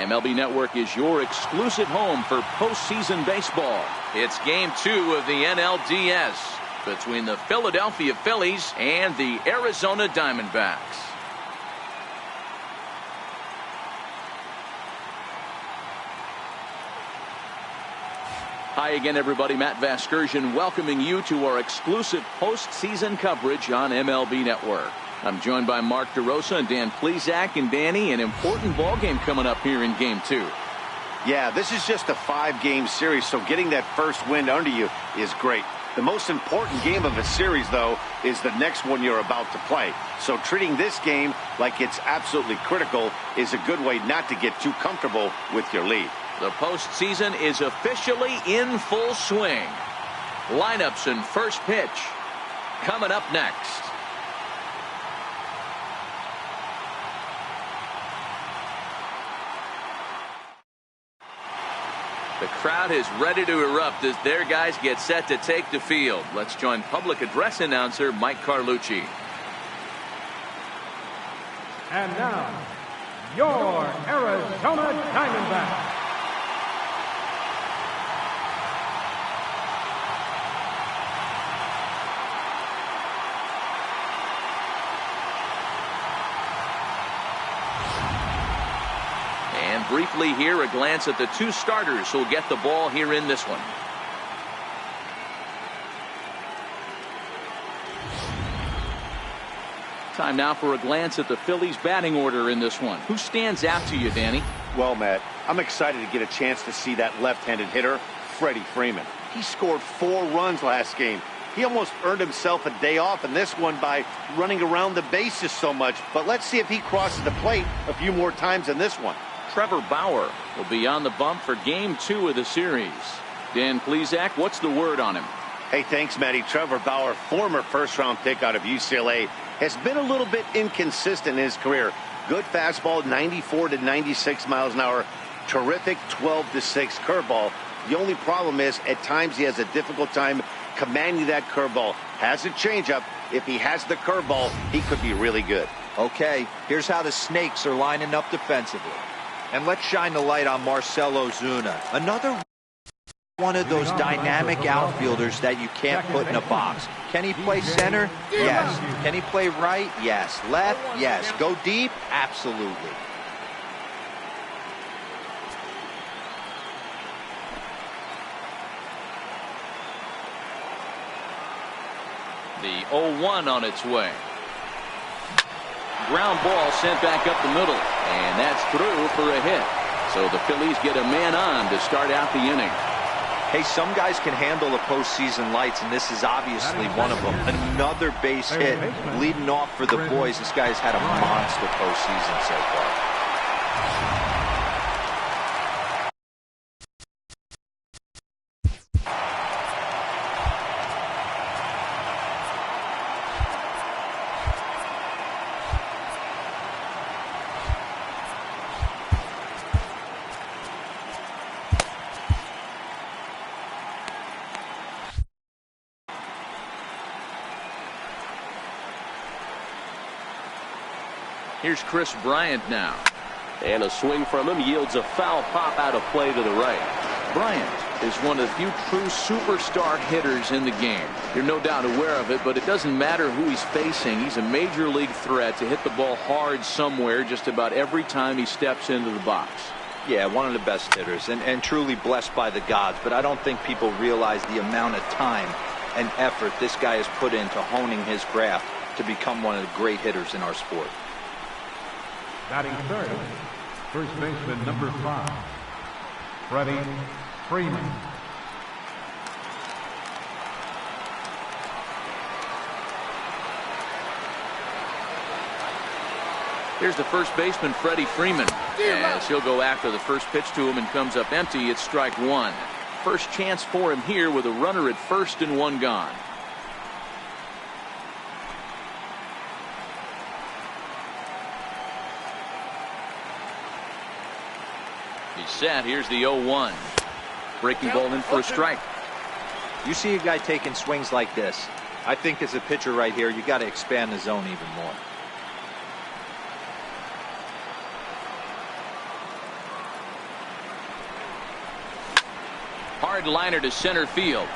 MLB Network is your exclusive home for postseason baseball. It's Game 2 of the NLDS between the Philadelphia Phillies and the Arizona Diamondbacks. Hi again, everybody. Matt Vasgersian welcoming you to our exclusive postseason coverage on MLB Network. I'm joined by Mark DeRosa and Dan Plesac. And Danny, an important ball game coming up here in Game 2. Yeah, this is just a 5-game series, so getting that first win under you is great. The most important game of a series, though, is the next one you're about to play. So treating this game like it's absolutely critical is a good way not to get too comfortable with your lead. The postseason is officially in full swing. Lineups and first pitch coming up next. The crowd is ready to erupt as their guys get set to take the field. Let's join public address announcer Mike Carlucci. And now, your Arizona Diamondbacks. Briefly here, a glance at the two starters who'll get the ball here in this one. Time now for a glance at the Phillies batting order in this one. Who stands out to you, Danny? Well, Matt, I'm excited to get a chance to see that left-handed hitter, Freddie Freeman. He scored 4 runs last game. He almost earned himself a day off in this one by running around the bases so much. But let's see if he crosses the plate a few more times in this one. Trevor Bauer will be on the bump for Game 2 of the series. Dan Plesac, what's the word on him? Hey, thanks, Matty. Trevor Bauer, former first-round pick out of UCLA, has been a little bit inconsistent in his career. Good fastball, 94 to 96 miles an hour. Terrific 12 to 6 curveball. The only problem is at times he has a difficult time commanding that curveball. Has a changeup. If he has the curveball, he could be really good. Okay, here's how the Snakes are lining up defensively. And let's shine the light on Marcell Ozuna. Another one of those dynamic outfielders that you can't put in a box. Can he play center? Yes. Can he play right? Yes. Left? Yes. Go deep? Absolutely. The 0-1 on its way. Ground ball sent back up the middle, and that's through for a hit. So the Phillies get a man on to start out the inning. Hey, some guys can handle the postseason lights, and this is obviously one of them. Another base hit leading off for the boys. This guy's had a monster postseason so far. Here's Chris Bryant now. And a swing from him yields a foul pop out of play to the right. Bryant is one of the few true superstar hitters in the game. You're no doubt aware of it, but it doesn't matter who he's facing. He's a major league threat to hit the ball hard somewhere just about every time he steps into the box. Yeah, one of the best hitters and truly blessed by the gods. But I don't think people realize the amount of time and effort this guy has put into honing his craft to become one of the great hitters in our sport. Batting third, first baseman number 5, Freddie Freeman. Here's the first baseman, Freddie Freeman, as he'll go after the first pitch to him and comes up empty. It's strike 1. First chance for him here with a runner at first and 1 gone. He's set. Here's the 0-1. Breaking ball in for a strike. You see a guy taking swings like this. I think as a pitcher right here, you got to expand the zone even more. Hard liner to center field.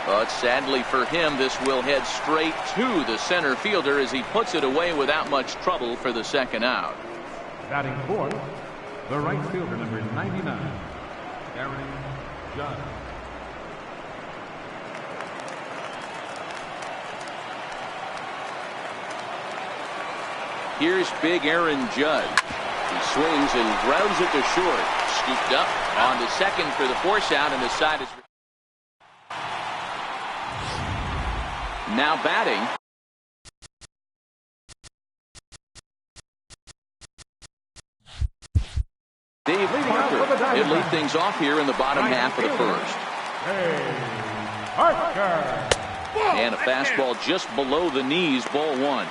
But sadly for him, this will head straight to the center fielder as he puts it away without much trouble for the second out. Batting fourth, the right fielder, number 99, Aaron Judge. Here's big Aaron Judge. He swings and grounds it to short. Scooped up on to second for the force out, and the side is now batting. Dave Parker. He'll lead things off here in the bottom half of the first. And a fastball just below the knees, ball one.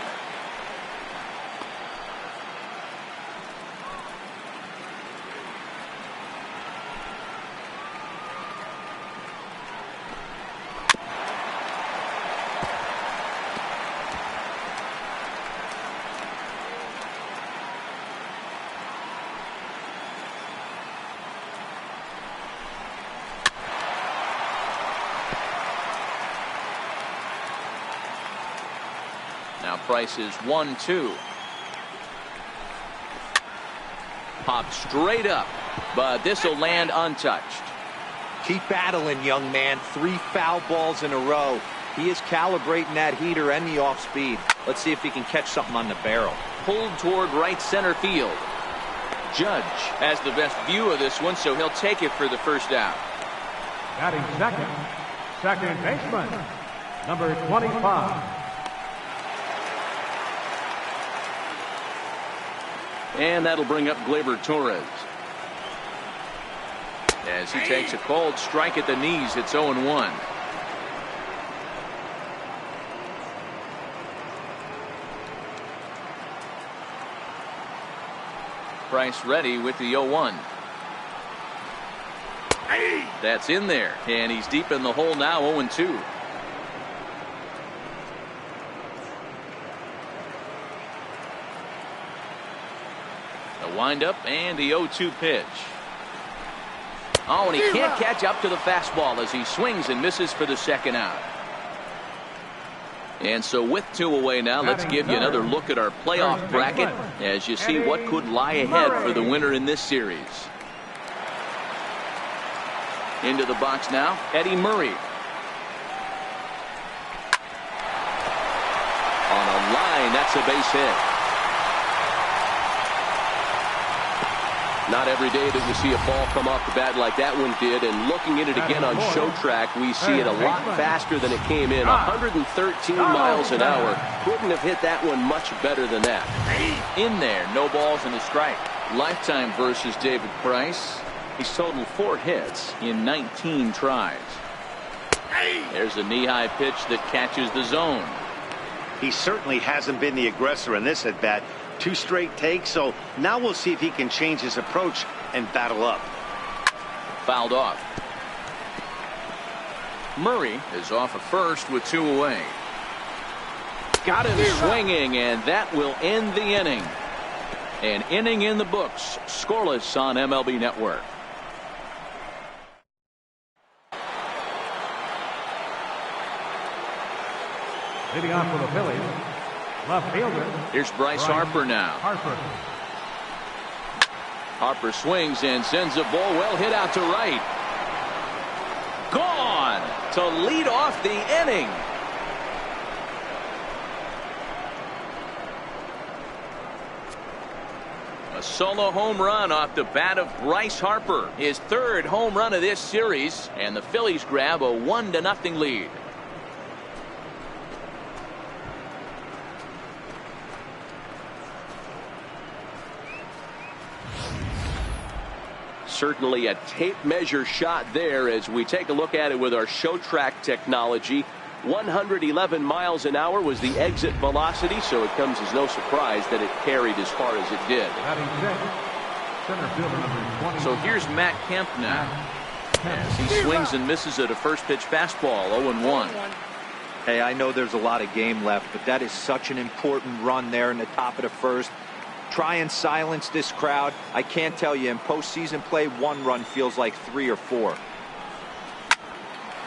Now Price is 1-2. Popped straight up, but this will land untouched. Keep battling, young man. 3 foul balls in a row. He is calibrating that heater and the off speed. Let's see if he can catch something on the barrel. Pulled toward right center field. Judge has the best view of this one, so he'll take it for the first out. Batting second baseman, number 25. And that'll bring up Gleyber Torres. As he takes a cold strike at the knees, it's 0-1. Price ready with the 0-1. That's in there, and he's deep in the hole now, 0-2. The windup and the 0-2 pitch. Oh, and he can't catch up to the fastball as he swings and misses for the second out. And so with 2 away now, let's give you another look at our playoff bracket as you see what could lie ahead for the winner in this series. Into the box now, Eddie Murray. On a line, that's a base hit. Not every day that we see a ball come off the bat like that one did, and looking at it again on show track, we see it a lot faster than it came in. 113 miles an hour. Couldn't have hit that one much better than that. In there, no balls and a strike. Lifetime versus David Price. He's totaled 4 hits in 19 tries. There's a knee-high pitch that catches the zone. He certainly hasn't been the aggressor in this at-bat. 2 straight takes, so now we'll see if he can change his approach and battle up. Fouled off. Murray is off at first with 2 away. Got him swinging, and that will end the inning. An inning in the books, scoreless on MLB Network. Leading off for the Phillies, left fielder. Here's Bryce Harper now. Harper swings and sends a ball well hit out to right. Gone to lead off the inning. A solo home run off the bat of Bryce Harper. His 3rd home run of this series, and the Phillies grab a 1-0 lead. Certainly a tape measure shot there as we take a look at it with our show track technology. 111 miles an hour was the exit velocity, so it comes as no surprise that it carried as far as it did. So here's Matt Kemp now as he swings and misses at a first pitch fastball. 0-1. Hey, I know there's a lot of game left, but that is such an important run there in the top of the first. Try and silence this crowd. I can't tell you, in postseason play, 1 run feels like 3 or 4.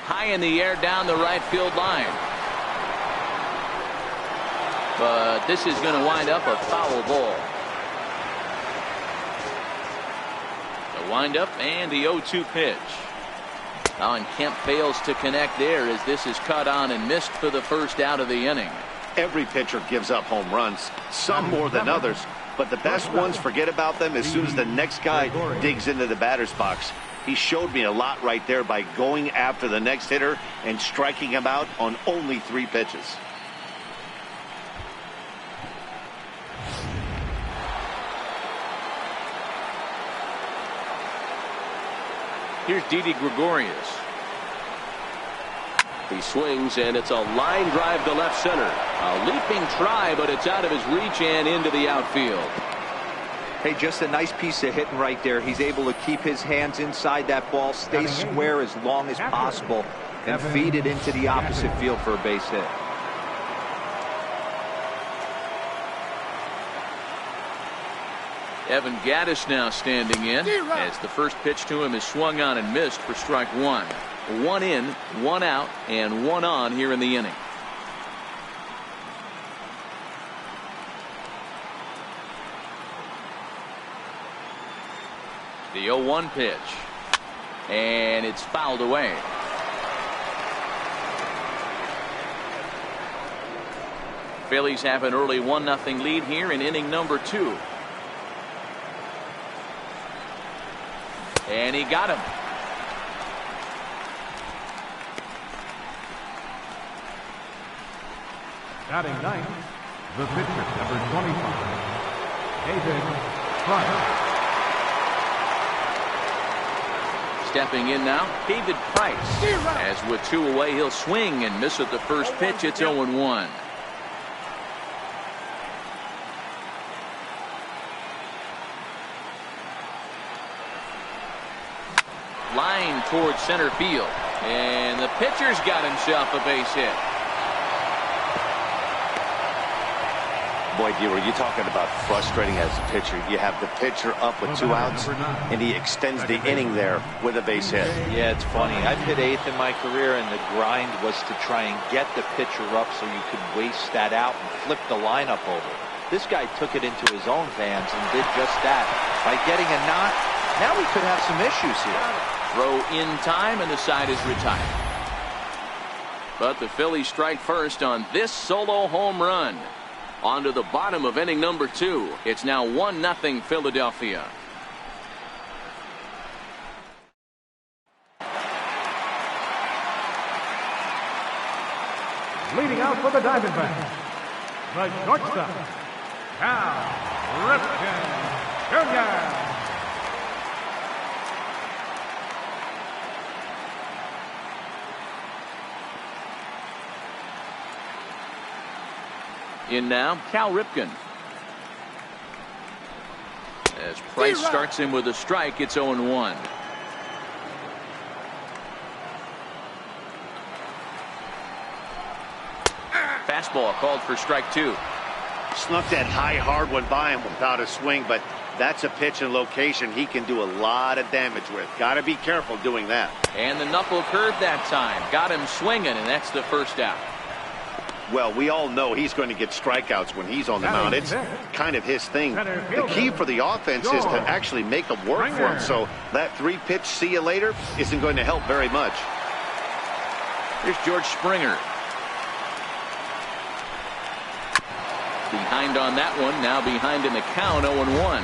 high in the air down the right field line. But this is going to wind up a foul ball. The windup and the 0-2 pitch. And Kemp fails to connect there as this is cut on and missed for the first out of the inning. Every pitcher gives up home runs, some more than others, but the best ones forget about them as soon as the next guy digs into the batter's box. He showed me a lot right there by going after the next hitter and striking him out on only 3 pitches. Here's Didi Gregorius. He swings, and it's a line drive to left center. A leaping try, but it's out of his reach and into the outfield. Hey, just a nice piece of hitting right there. He's able to keep his hands inside that ball, stay square as long as possible, and feed it into the opposite field for a base hit. Evan Gattis now standing in as the first pitch to him is swung on and missed for strike 1. 1 in, 1 out, and 1 on here in the inning. The 0-1 pitch, and it's fouled away. Phillies have an early 1-0 lead here in inning number 2. And he got him. Batting ninth, the pitcher, number 25, David Price. Stepping in now, David Price. As with 2 away, he'll swing and miss at the first pitch. It's 0-1. Line towards center field, and the pitcher's got himself a base hit. Boy, Dewar, you're talking about frustrating as a pitcher. You have the pitcher up with 2 outs, and he extends the inning there with a base hit. Yeah, it's funny. I've hit 8th in my career, and the grind was to try and get the pitcher up so you could waste that out and flip the lineup over. This guy took it into his own hands and did just that. By getting a knock, now we could have some issues here. Throw in time, and the side is retired. But the Phillies strike first on this solo home run. On to the bottom of inning number 2. It's now 1-0 Philadelphia. Leading out for the Diamondbacks, the shortstop, Cal Ripken Jr. In now, Cal Ripken. As Price starts him with a strike, it's 0-1. Fastball called for strike 2. Snuck that high hard one by him without a swing, but that's a pitch and location he can do a lot of damage with. Got to be careful doing that. And the knuckle curve that time. Got him swinging, and that's the first out. Well, we all know he's going to get strikeouts when he's on the mound. It's kind of his thing. The key for the offense is to actually make them work for him. So that 3-pitch see you later isn't going to help very much. Here's George Springer. Behind on that one. Now behind in the count, 0-1.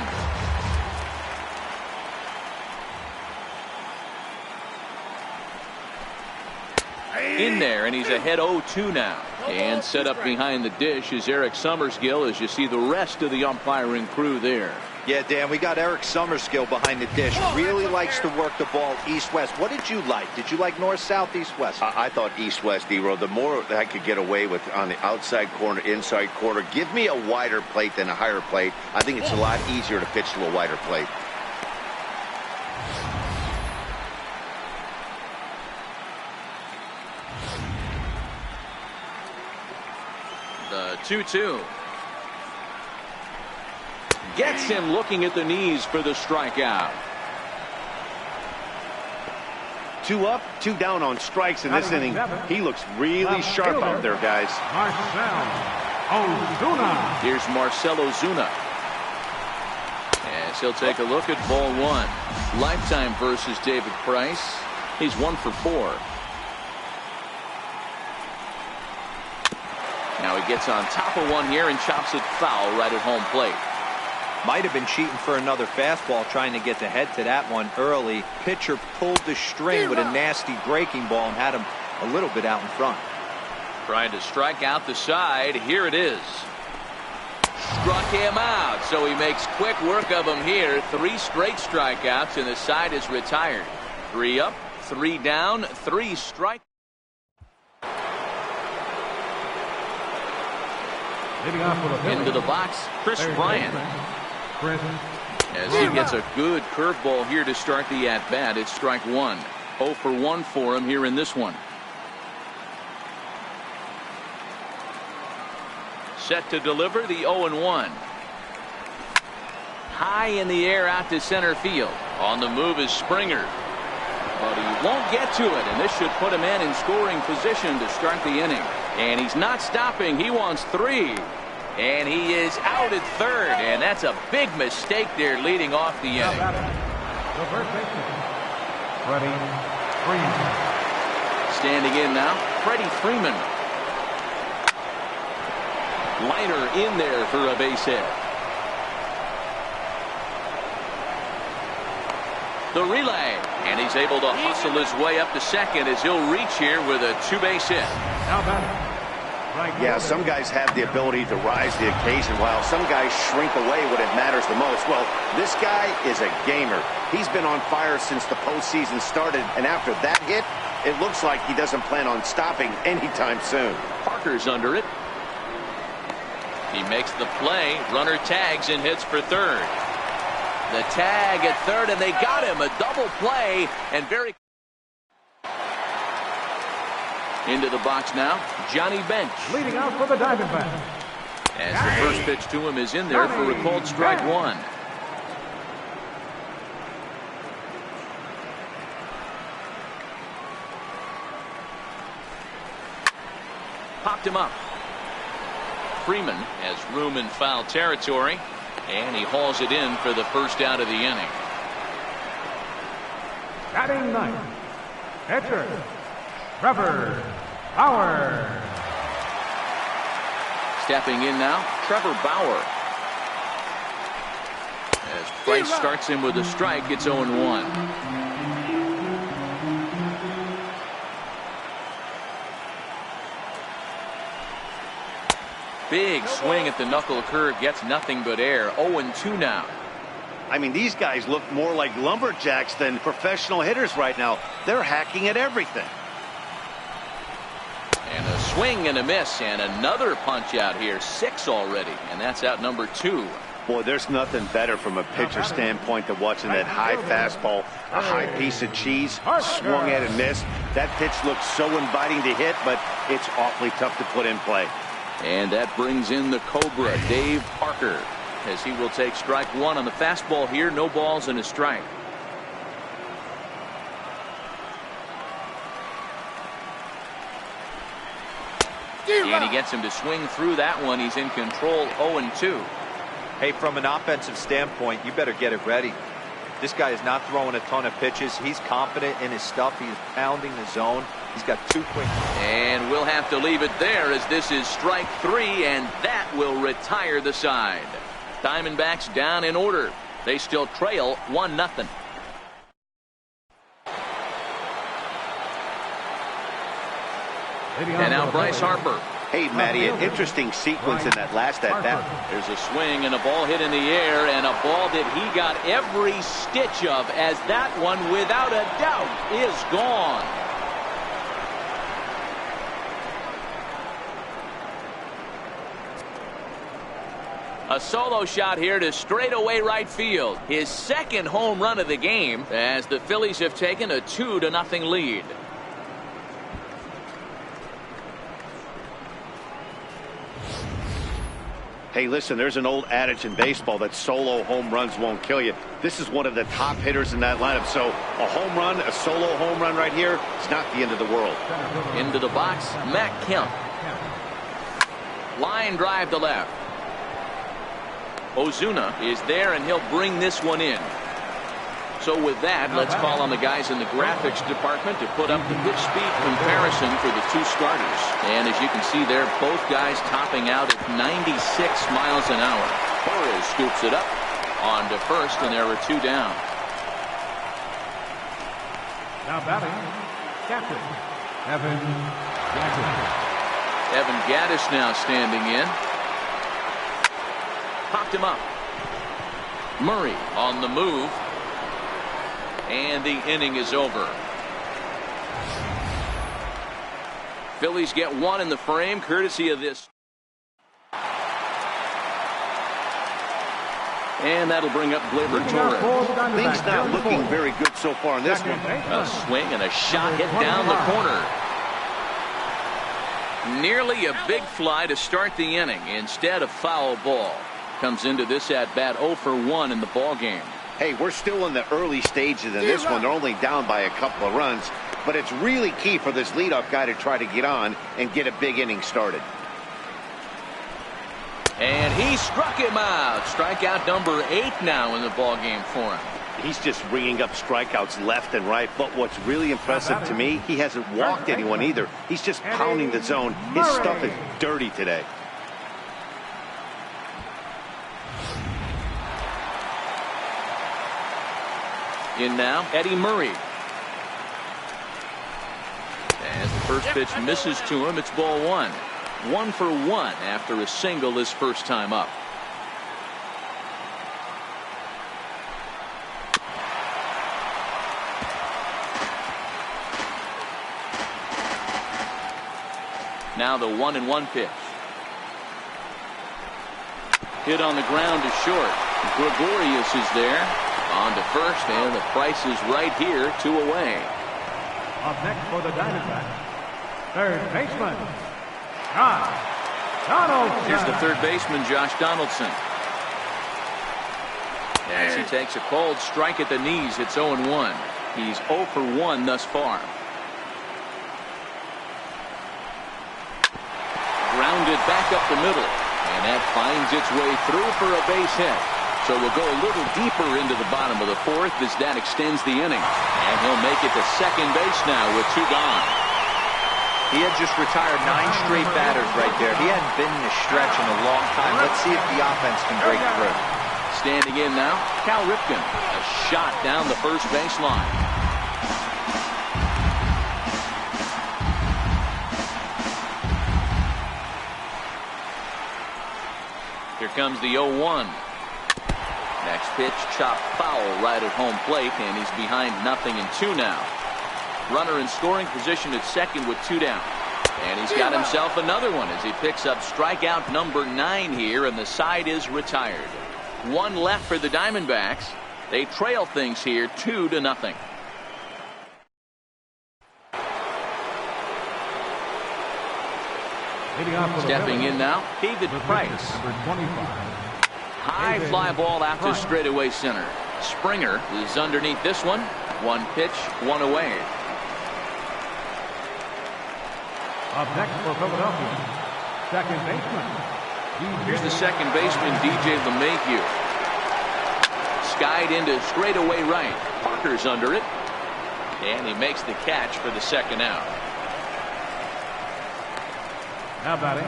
In there, and he's ahead 0-2 now. And set up behind the dish is Eric Summerskill as you see the rest of the umpiring crew there. Yeah, Dan, we got Eric Summerskill behind the dish. Really likes to work the ball east-west. What did you like? Did you like north-south, east-west? I thought east-west, D-Row. The more that I could get away with on the outside corner, inside corner, give me a wider plate than a higher plate. I think it's a lot easier to pitch to a wider plate. The 2-2. Gets him looking at the knees for the strikeout. 2 up, 2 down on strikes in this inning. He looks really sharp out there, guys. Here's Marcell Ozuna. As he'll take a look at ball 1. Lifetime versus David Price. He's 1 for 4. Now he gets on top of one here and chops it foul right at home plate. Might have been cheating for another fastball, trying to get the head to that one early. Pitcher pulled the string with a nasty breaking ball and had him a little bit out in front. Trying to strike out the side. Here it is. Struck him out, so he makes quick work of him here. 3 straight strikeouts, and the side is retired. 3 up, 3 down, 3 strike. Into the box, Chris Bryant. As he gets a good curveball here to start the at-bat. It's strike 1. 0 for 1 for him here in this one. Set to deliver the 0-1. High in the air out to center field. On the move is Springer. But he won't get to it, and this should put him in scoring position to start the inning. And he's not stopping. He wants 3. And he is out at third, and that's a big mistake there leading off the inning. Standing in now, Freddie Freeman. Liner in there for a base hit. The relay, and he's able to hustle his way up to second as he'll reach here with a 2-base hit. Yeah, some guys have the ability to rise to the occasion while some guys shrink away when it matters the most. Well, this guy is a gamer. He's been on fire since the postseason started, and after that hit, it looks like he doesn't plan on stopping anytime soon. Parker's under it. He makes the play. Runner tags and hits for third. The tag at third, and they got him. A double play, and very into the box now, Johnny Bench. Leading out for the Diamondbacks. As the first pitch to him is in there for a called strike 1. Popped him up. Freeman has room in foul territory, and he hauls it in for the first out of the inning. Batting ninth, pitcher Trevor Bauer. Stepping in now, Trevor Bauer. As Price starts him with a strike, it's 0-1. Big swing at the knuckle curve, gets nothing but air. 0-2 now. I mean, these guys look more like lumberjacks than professional hitters right now. They're hacking at everything. And a swing and a miss, and another punch out here. 6 already, and that's out number 2. Boy, there's nothing better from a pitcher standpoint than watching that high fastball, a high piece of cheese, swung at and missed. That pitch looks so inviting to hit, but it's awfully tough to put in play. And that brings in the Cobra, Dave Parker, as he will take strike 1 on the fastball here. No balls and a strike. And he gets him to swing through that one. He's in control. 0-2. Hey, from an offensive standpoint, you better get it ready. This guy is not throwing a ton of pitches. He's confident in his stuff. He's pounding the zone. He's got 2 quick. And we'll have to leave it there, as this is strike 3, and that will retire the side. Diamondbacks down in order. They still trail 1-0. And now Bryce Harper. Hey, Matty, an interesting sequence in that last at-bat. There's a swing and a ball hit in the air, and a ball that he got every stitch of, as that one, without a doubt, is gone. A solo shot here to straightaway right field. His second home run of the game, as the Phillies have taken a 2-0 lead. Hey, listen, there's an old adage in baseball that solo home runs won't kill you. This is one of the top hitters in that lineup. So a home run, a solo home run right here, it's not the end of the world. Into the box, Matt Kemp. Line drive to left. Ozuna is there, and he'll bring this one in. So with that, let's call on the guys in the graphics department to put up the pitch speed comparison for the two starters. And as you can see there, both guys topping out at 96 miles an hour. Torres scoops it up on to first, and there are two down. Now batting, captain Evan Gaddis. Evan Gaddis now standing in. Popped him up. Murray on the move. And the inning is over. Phillies get one in the frame courtesy of this. And that'll bring up Gleyber Torres. Things not looking very good so far in this one. A swing and a shot hit down the corner. Nearly a big fly to start the inning. Instead, a foul ball. Comes into this at bat 0 for 1 in the ball game. Hey, we're still in the early stages in this one. They're only down by a couple of runs, but it's really key for this leadoff guy to try to get on and get a big inning started. And he struck him out. Strikeout number 8 now in the ball game for him. He's just ringing up strikeouts left and right, but what's really impressive to me, he hasn't walked anyone either. He's just pounding the zone. His stuff is dirty today. In now, Eddie Murray. As the first pitch misses to him, it's ball 1. 1 for 1 after a single his first time up. Now the 1-1 pitch. Hit on the ground to short. Gregorius is there. On to first, and the price is right here, 2 away. Up next for the Diamondbacks, third baseman, Josh Donaldson. Here's the third baseman, Josh Donaldson. As he takes a cold strike at the knees, it's 0-1. He's 0 for 1 thus far. Grounded back up the middle, and that finds its way through for a base hit. So we'll go a little deeper into the bottom of the 4th as that extends the inning. And he'll make it to second base now with 2 gone. He had just retired 9 straight batters right there. He hadn't been in a stretch in a long time. Let's see if the offense can break through. Standing in now, Cal Ripken. A shot down the first base line. Here comes the 0-1. Next pitch, chopped foul right at home plate, and he's behind 0-2 now. Runner in scoring position at second with 2 down. And he's got himself another one as he picks up strikeout number 9 here, and the side is retired. 1 left for the Diamondbacks. They trail things here 2-0. Stepping in now, David Price. High fly ball out to straightaway center. Springer is underneath this one. 1 pitch, 1 away. Up next for Philadelphia, second baseman. Here's the second baseman, DJ LeMahieu. Skied into straightaway right. Parker's under it. And he makes the catch for the second out. Now batting,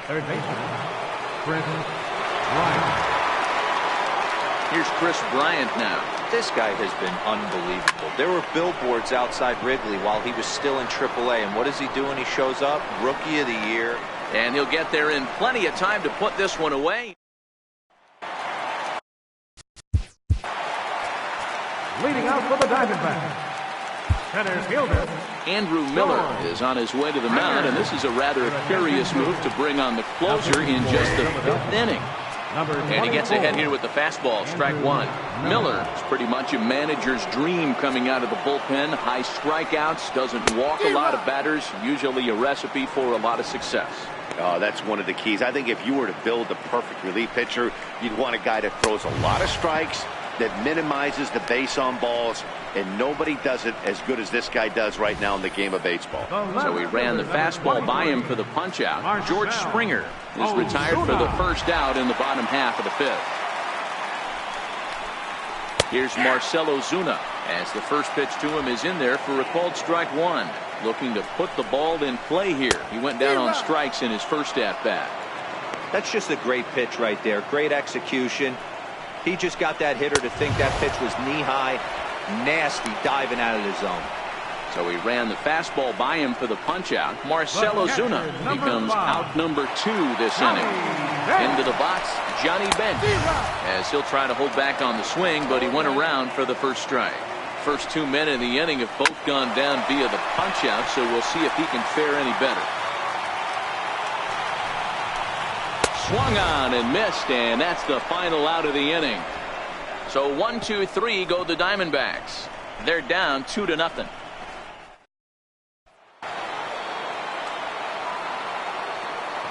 third baseman, Chris Bryant. Here's Chris Bryant now. This guy has been unbelievable. There were billboards outside Wrigley while he was still in AAA, and what does he do when he shows up? Rookie of the Year. And he'll get there in plenty of time to put this one away. Leading out for the Diamondbacks, center fielder Andrew Miller is on his way to the mound, and this is a rather curious move to bring on the closer in just the 5th inning. And he gets ahead here with the fastball, strike 1. Miller is pretty much a manager's dream coming out of the bullpen. High strikeouts, doesn't walk a lot of batters, usually a recipe for a lot of success. Oh, that's one of the keys. I think if you were to build a perfect relief pitcher, you'd want a guy that throws a lot of strikes, that minimizes the base on balls, and nobody does it as good as this guy does right now in the game of baseball. So he ran the fastball by him for the punch out. George Springer is retired for the first out in the bottom half of the fifth. Here's Marcell Ozuna as the first pitch to him is in there for a called strike one. Looking to put the ball in play here. He went down on strikes in his first at bat. That's just a great pitch right there. Great execution. He just got that hitter to think that pitch was knee high. Nasty diving out of the zone. So he ran the fastball by him for the punch out. Marcell Ozuna becomes out number 2 this inning. Into the box, Johnny Bench, as he'll try to hold back on the swing, but he went around for the first strike. First 2 men in the inning have both gone down via the punch out, so we'll see if he can fare any better. Swung on and missed, and that's the final out of the inning. So 1, 2, 3 go the Diamondbacks. They're down 2-0.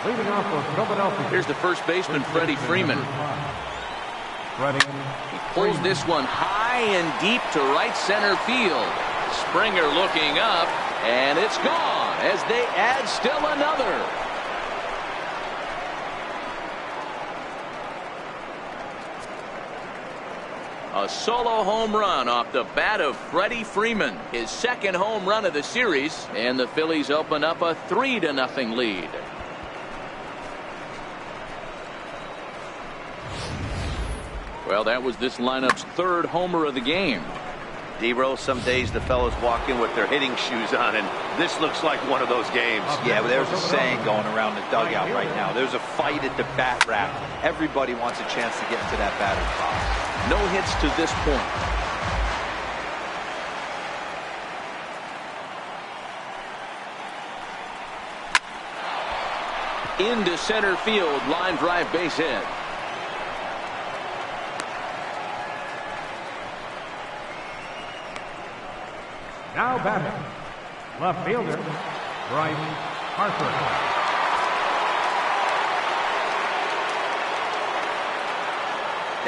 Leading off for Philadelphia. Here's the first baseman, Freddie Freeman. He pulls this one high and deep to right center field. Springer looking up, and it's gone as they add still another. A solo home run off the bat of Freddie Freeman. His second home run of the series, and the Phillies open up a 3-0 lead. Well, that was this lineup's third homer of the game. D-Rose, some days the fellas walk in with their hitting shoes on, and this looks like one of those games. Yeah, but there's a saying going around the dugout right now. There's a fight at the bat rack. Everybody wants a chance to get into that batter's box. No hits to this point. Into center field, line drive, base hit. Now batting, left fielder, Bryce Harper.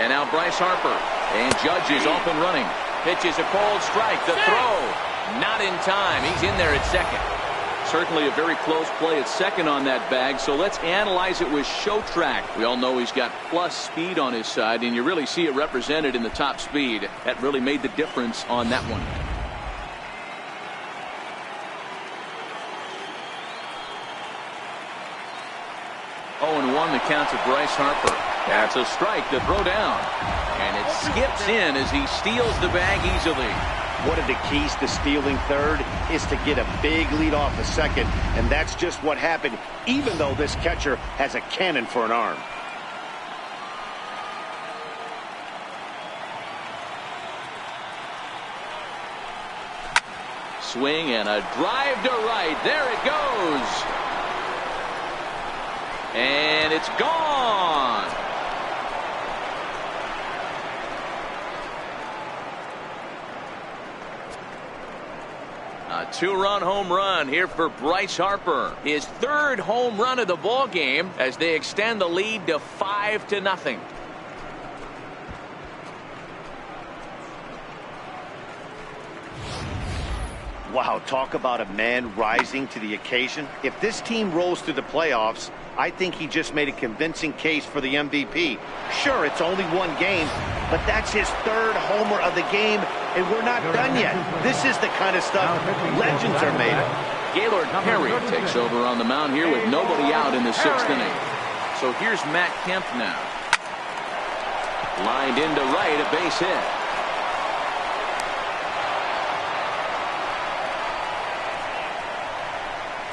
And now Bryce Harper. And Judge is off and running. Pitches a cold strike. The throw. Not in time. He's in there at second. Certainly a very close play at second on that bag. So let's analyze it with show track. We all know he's got plus speed on his side, and you really see it represented in the top speed. That really made the difference on that one. 0-1 the count to Bryce Harper. That's a strike to throw down. And it skips in as he steals the bag easily. One of the keys to stealing third is to get a big lead off the second, and that's just what happened, even though this catcher has a cannon for an arm. Swing and a drive to right. There it goes. And it's gone. A 2-run home run here for Bryce Harper. His third home run of the ball game as they extend the lead to 5-0. Wow, talk about a man rising to the occasion. If this team rolls through the playoffs, I think he just made a convincing case for the MVP. Sure, it's only one game, but that's his third homer of the game, and we're not done yet. This is the kind of stuff legends are made of. Gaylord Perry takes over on the mound here with nobody out in the 6th inning. So here's Matt Kemp now. Lined into right, a base hit.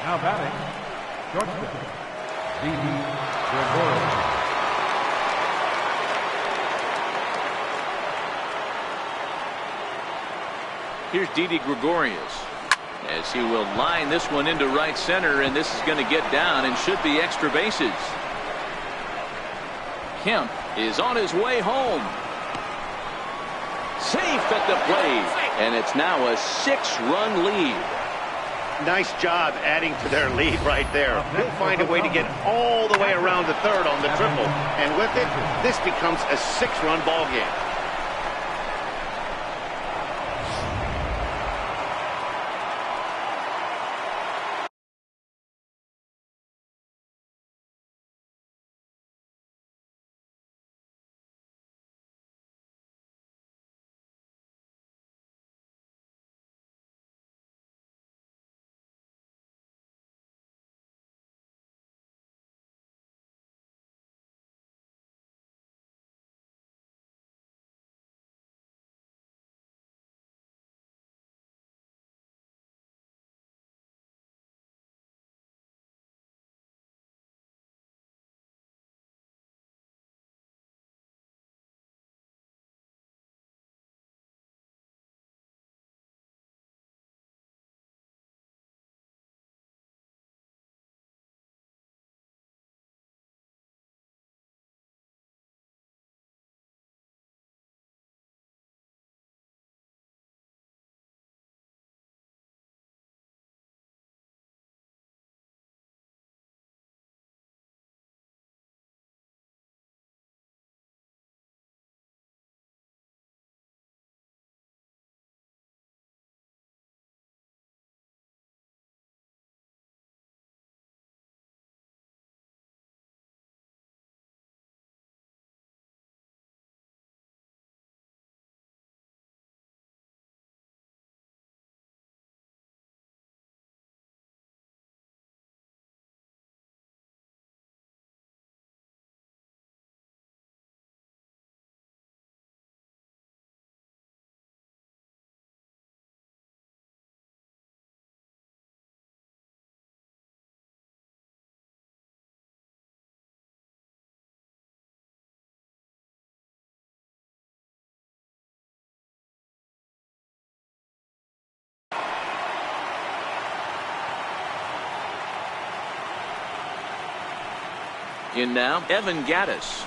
Now batting, shortstop, Didi Gregorius. Here's Didi Gregorius as he will line this one into right center, and this is going to get down and should be extra bases. Kemp is on his way home. Safe at the plate, and it's now a 6-run lead. Nice job adding to their lead right there. He'll find a way to get all the way around the third on the triple. And with it, this becomes a 6-run ball game. In now, Evan Gaddis.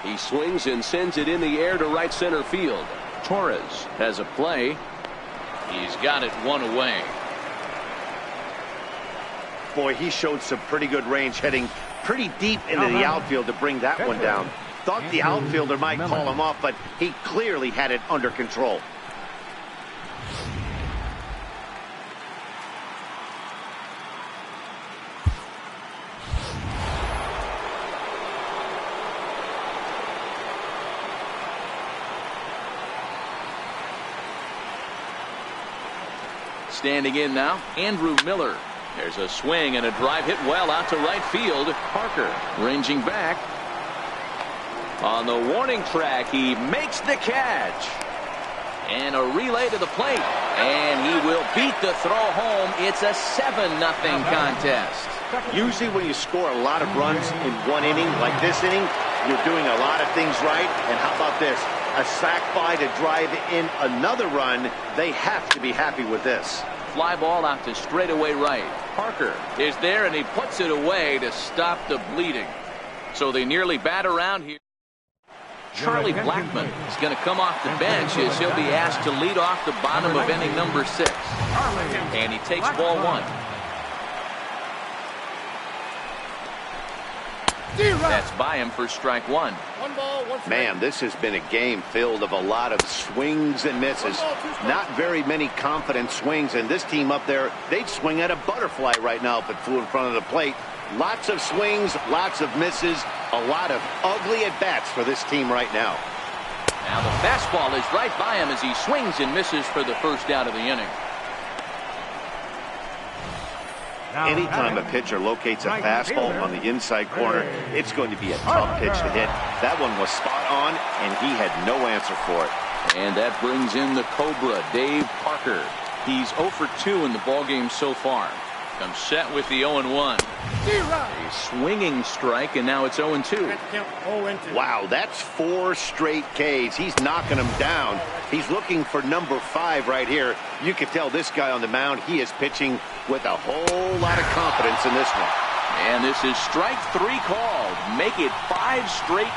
He swings and sends it in the air to right center field. Torres has a play. He's got it one away. Boy, he showed some pretty good range, heading pretty deep into the outfield to bring that one down. Thought the outfielder might call him off, but he clearly had it under control. Standing in now, Andrew Miller. There's a swing and a drive hit well out to right field. Parker ranging back. On the warning track, he makes the catch. And a relay to the plate. And he will beat the throw home. It's a 7-0 contest. Usually when you score a lot of runs in one inning, like this inning, you're doing a lot of things right. And how about this? A sac fly to drive in another run. They have to be happy with this. Fly ball out to straightaway right. Parker is there, and he puts it away to stop the bleeding. So they nearly bat around here. Charlie Blackmon is going to come off the bench as he'll be asked to lead off the bottom of inning number 6. And he takes ball 1. That's by him for strike 1. Man, this has been a game filled of a lot of swings and misses. Not very many confident swings, and this team up there, they'd swing at a butterfly right now if it flew in front of the plate. Lots of swings, lots of misses, a lot of ugly at-bats for this team right now. Now the fastball is right by him as he swings and misses for the first out of the inning. Anytime a pitcher locates a fastball on the inside corner, it's going to be a tough pitch to hit. That one was spot on, and he had no answer for it. And that brings in the Cobra, Dave Parker. He's 0 for 2 in the ballgame so far. Comes set with the 0-1. A swinging strike, and now it's 0-2. Wow, that's 4 straight Ks. He's knocking them down. He's looking for number 5 right here. You can tell this guy on the mound, he is pitching with a whole lot of confidence in this one. And this is strike 3 called. Make it 5 straight.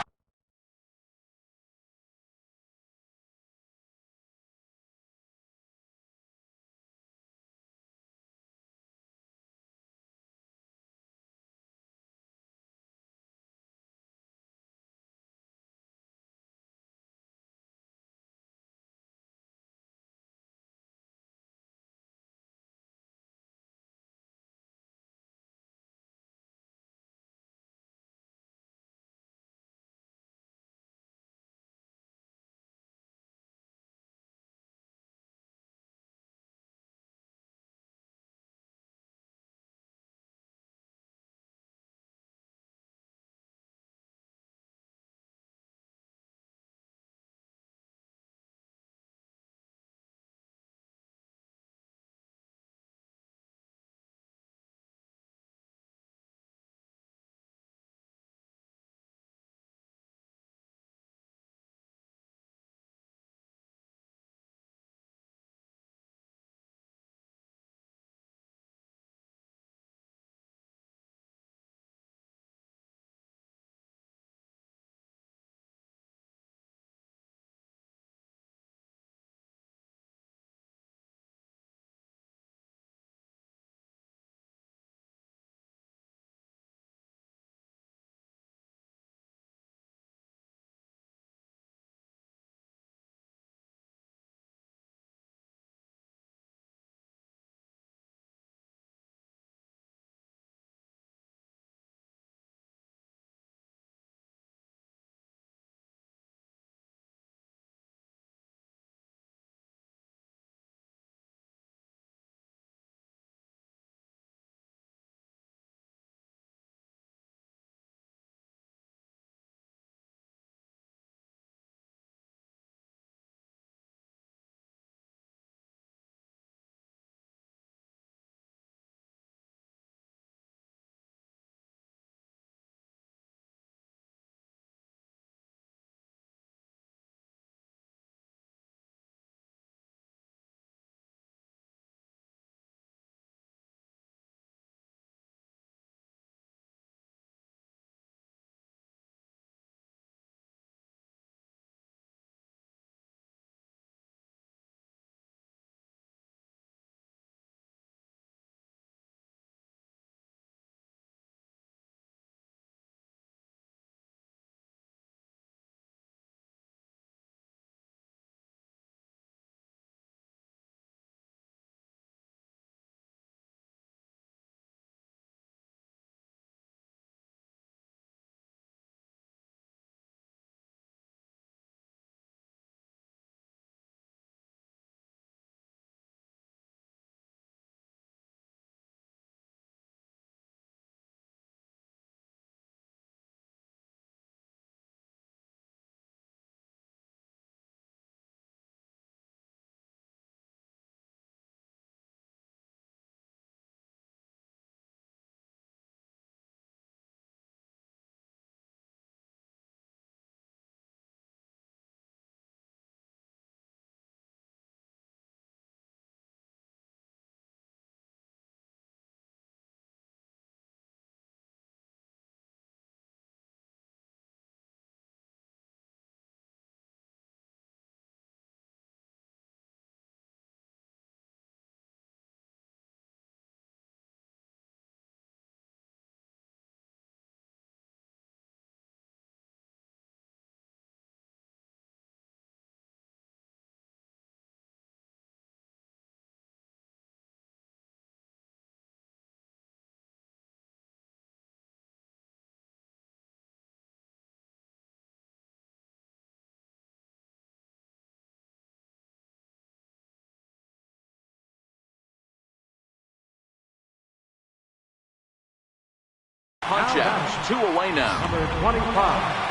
strikeouts. 2 away now. Number 25.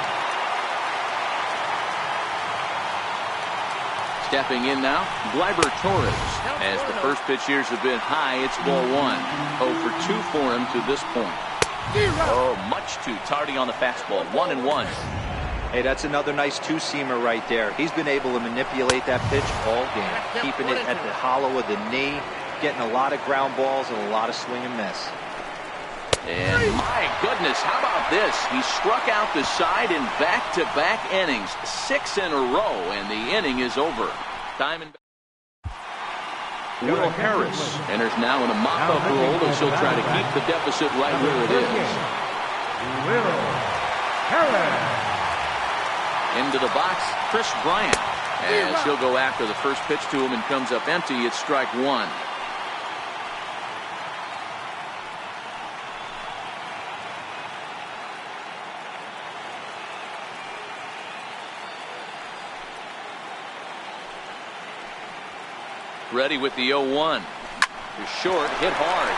Stepping in now, Gleyber Torres. As the first pitch years have been high, it's ball 1. 0 for 2 for him to this point. Oh, much too tardy on the fastball. 1-1. Hey, that's another nice two-seamer right there. He's been able to manipulate that pitch all game, keeping it at the hollow of the knee, getting a lot of ground balls and a lot of swing and miss. And my goodness, how about this? He struck out the side in back-to-back innings, 6 in a row, and the inning is over. Will Harris enters now in a mop-up role as he'll try to keep the deficit right where it is. Will Harris. Into the box, Chris Bryant. As he'll go after the first pitch to him and comes up empty, it's strike 1. Ready with the 0-1. He's short, hit hard.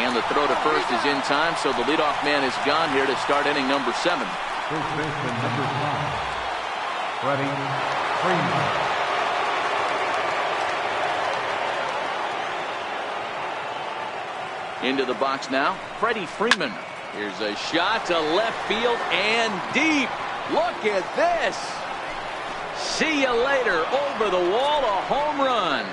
And the throw to first is in time, so the leadoff man is gone here to start inning number 7. First baseman number 5. Freddie Freeman. Into the box now, Freddie Freeman. Here's a shot to left field and deep. Look at this. See you later. Over the wall, a home run.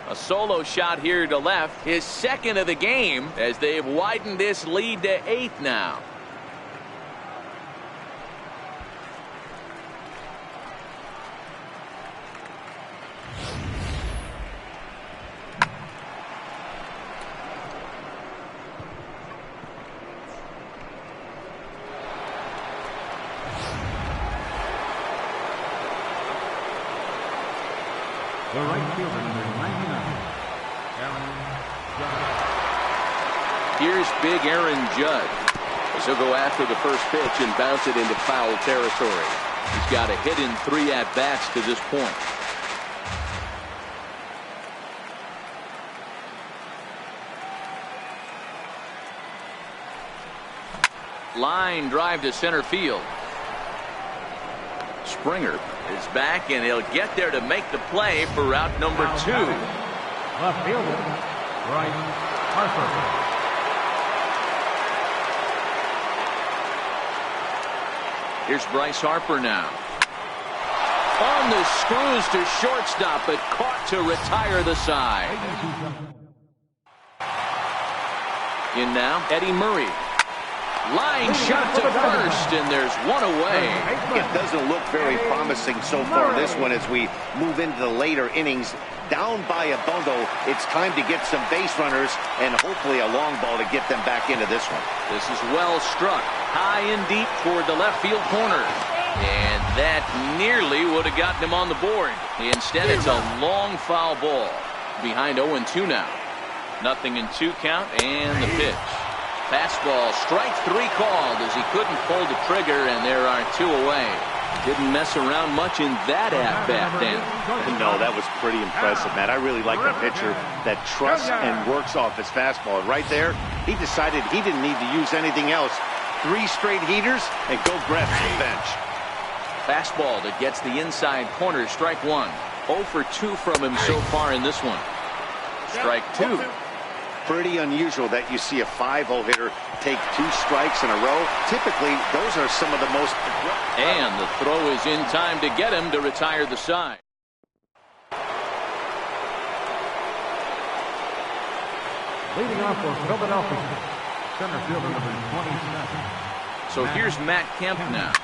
A solo shot here to left, his second of the game, as they've widened this lead to 8 now. The right fielder, number 99, Aaron Judge. Here's big Aaron Judge. As he'll go after the first pitch and bounce it into foul territory. He's got a hit in 3 at-bats to this point. Line drive to center field. Springer is back, and he'll get there to make the play for route number 2. Left fielder, Bryce Harper. Here's Bryce Harper now. On the screws to shortstop, but caught to retire the side. In now, Eddie Murray. Line shot to first, and there's one away. It doesn't look very promising so far this one as we move into the later innings. Down by a bundle, it's time to get some base runners and hopefully a long ball to get them back into this one. This is well struck, high and deep toward the left field corner. And that nearly would have gotten him on the board. Instead, it's a long foul ball. Behind 0-2 now. 0-2 count, and the pitch. Fastball, strike 3 called as he couldn't pull the trigger, and there are 2 away. Didn't mess around much in that at-bat then. No, that was pretty impressive, Matt. I really like a pitcher that trusts and works off his fastball. And right there, he decided he didn't need to use anything else. 3 straight heaters and go grab some bench. Fastball that gets the inside corner, strike 1. 0 for 2 from him so far in this one. Strike 2. Pretty unusual that you see a 5-0 hitter take 2 strikes in a row. Typically, those are some of the most... And the throw is in time to get him to retire the side. Leading off for Philadelphia, center fielder number 27. So here's Matt Kemp now.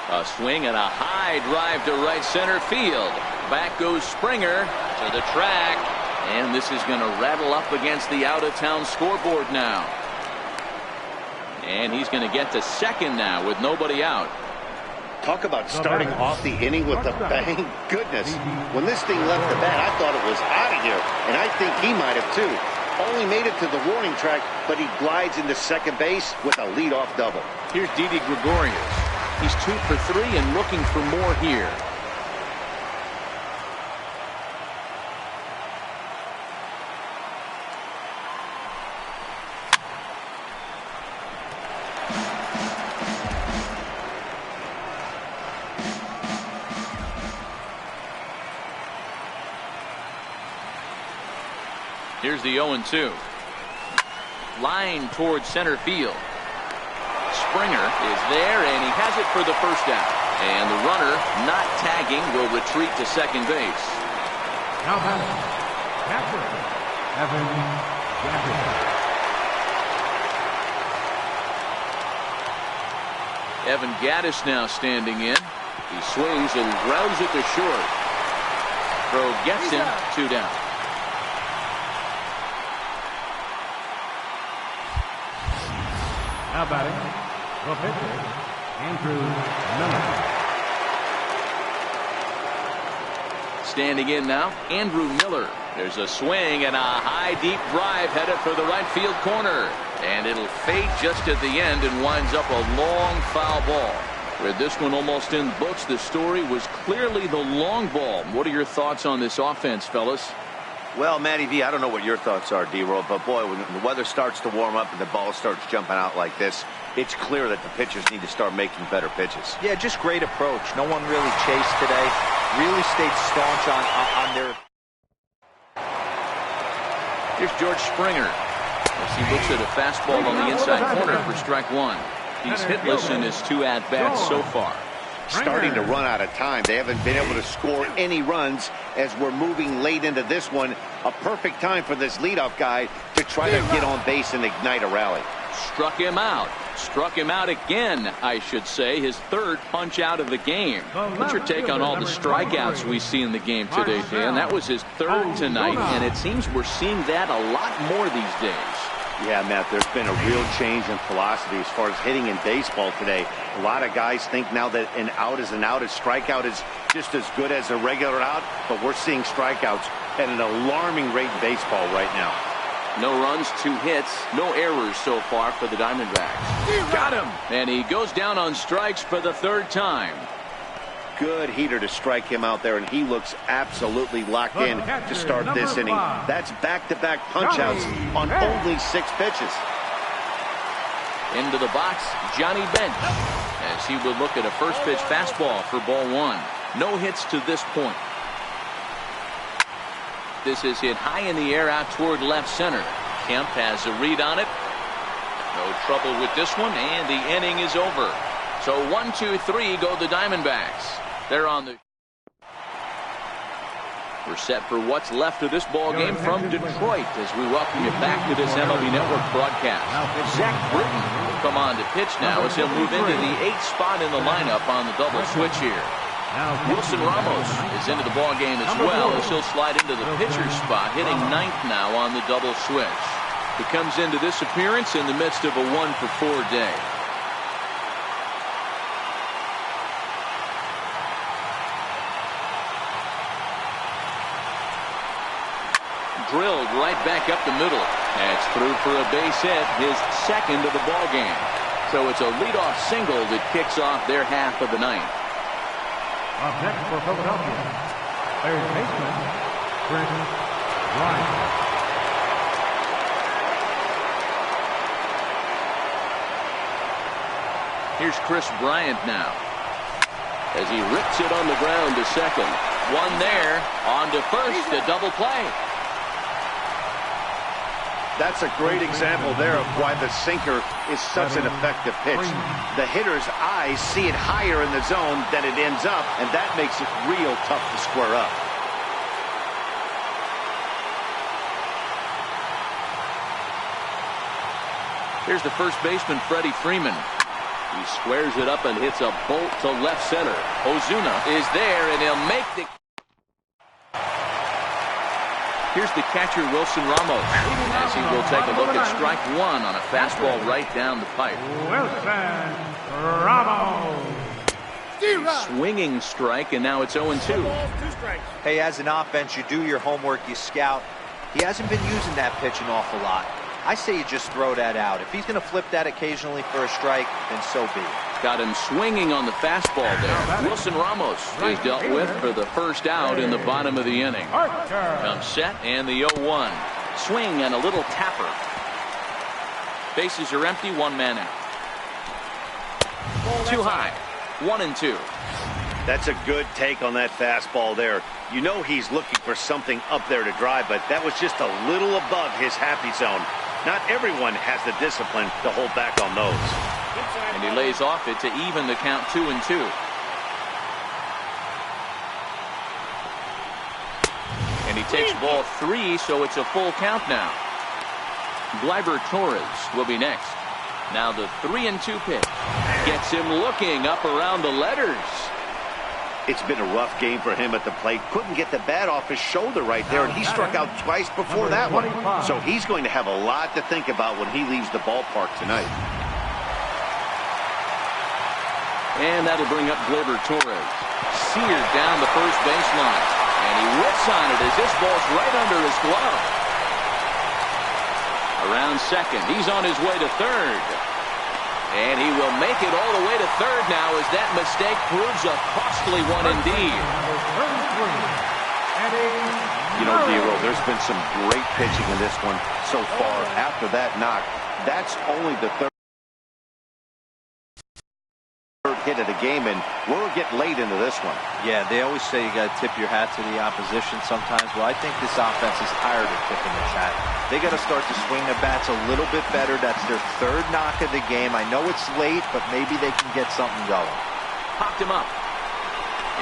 A swing and a high drive to right center field. Back goes Springer to the track. And this is going to rattle up against the out-of-town scoreboard now. And he's going to get to second now with nobody out. Talk about starting off the inning with a bang. Goodness, when this thing left the bat, I thought it was out of here. And I think he might have too. Only made it to the warning track, but he glides into second base with a leadoff double. Here's Didi Gregorius. He's 2 for 3 and looking for more here. Here's the 0-2. Line towards center field. Springer is there, and he has it for the first out. And the runner, not tagging, will retreat to second base. Now batting, catcher, Evan Gaddis. Evan Gaddis now standing in. He swings and grounds it to short. Throw gets him, 2 down. Now batting, the pitcher, Andrew Miller. Standing in now, Andrew Miller. There's a swing and a high deep drive headed for the right field corner. And it'll fade just at the end and winds up a long foul ball. With this one almost in books, the story was clearly the long ball. What are your thoughts on this offense, fellas? Well, Matty V, I don't know what your thoughts are, D-Roll, but boy, when the weather starts to warm up and the ball starts jumping out like this, it's clear that the pitchers need to start making better pitches. Yeah, just great approach. No one really chased today. Really stayed staunch on their... Here's George Springer as he looks at a fastball on the inside corner for strike 1. He's hitless in his 2 at-bats so far. Starting to run out of time. They haven't been able to score any runs as we're moving late into this one. A perfect time for this leadoff guy to try to get on base and ignite a rally. Struck him out. Struck him out again, I should say. His 3rd punch out of the game. What's your take on all the strikeouts we see in the game today, Dan? That was his 3rd tonight, and it seems we're seeing that a lot more these days. Yeah, Matt, there's been a real change in philosophy as far as hitting in baseball today. A lot of guys think now that an out is an out. A strikeout is just as good as a regular out, but we're seeing strikeouts at an alarming rate in baseball right now. No runs, 2 hits, no errors so far for the Diamondbacks. Got him! And he goes down on strikes for the 3rd time. Good heater to strike him out there, and he looks absolutely locked in to start this inning. That's back-to-back punch-outs on only 6 pitches. Into the box, Johnny Bench, as he would look at a first-pitch fastball for ball 1. No hits to this point. This is hit high in the air out toward left center. Kemp has a read on it. No trouble with this one, and the inning is over. So 1, 2, 3 go the Diamondbacks. They're on the... We're set for what's left of this ball game from Detroit as we welcome you back to this MLB Network broadcast. Zach Britton will come on to pitch now as he'll move into the 8th spot in the lineup on the double switch here. Wilson Ramos is into the ball game as well as he'll slide into the pitcher's spot, hitting 9th now on the double switch. He comes into this appearance in the midst of a 1-for-4 day. Drilled right back up the middle. That's through for a base hit, his 2nd of the ball game. So it's a leadoff single that kicks off their half of the 9th. Up next for Philadelphia, 3rd baseman, Chris Bryant. Here's Chris Bryant now as he rips it on the ground to second. One there, on to first, a double play. That's a great example there of why the sinker is such an effective pitch. The hitter's eyes see it higher in the zone than it ends up, and that makes it real tough to square up. Here's the first baseman, Freddie Freeman. He squares it up and hits a bolt to left center. Ozuna is there, and he'll make the... Here's the catcher, Wilson Ramos, as he will take a look at strike 1 on a fastball right down the pipe. Wilson Ramos. Swinging strike, and now it's 0-2. Hey, as an offense, you do your homework, you scout. He hasn't been using that pitch an awful lot. I say you just throw that out. If he's going to flip that occasionally for a strike, then so be it. Got him swinging on the fastball there. Wilson Ramos is dealt with for the first out in the bottom of the inning. Comes set, and the 0-1. Swing and a little tapper. Bases are empty, 1 man out. Too high. 1-2. That's a good take on that fastball there. You know he's looking for something up there to drive, but that was just a little above his happy zone. Not everyone has the discipline to hold back on those. And he lays off it to even the count 2-2. And he takes ball 3, so it's a full count now. Gleyber Torres will be next. Now the 3-2 pitch. Gets him looking up around the letters. It's been a rough game for him at the plate. Couldn't get the bat off his shoulder right there, and he struck out twice before that one. So he's going to have a lot to think about when he leaves the ballpark tonight. And that'll bring up Gleyber Torres. Seared down the first baseline. And he whips on it as this ball's right under his glove. Around second. He's on his way to third. And he will make it all the way to third now as that mistake proves a costly one indeed. You know, D'Lo, there's been some great pitching in this one so far. After that knock, that's only the third hit of the game, and we're getting late into this one. Yeah, they always say you got to tip your hat to the opposition sometimes. Well, I think this offense is tired of tipping its hat. They got to start to swing the bats a little bit better. That's their third knock of the game. I know it's late, but maybe they can get something going. Popped him up.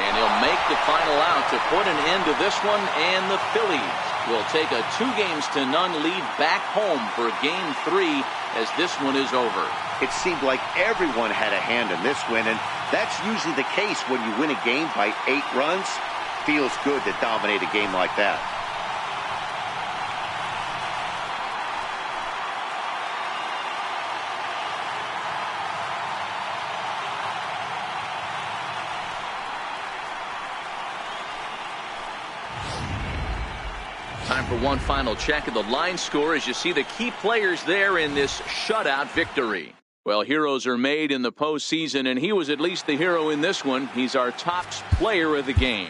And he'll make the final out to put an end to this one, and the Phillies will take a 2-0 lead back home for Game 3 as this one is over. It seemed like everyone had a hand in this win, and that's usually the case when you win a game by 8 runs. Feels good to dominate a game like that. Time for one final check of the line score as you see the key players there in this shutout victory. Well, heroes are made in the postseason, and he was at least the hero in this one. He's our top player of the game.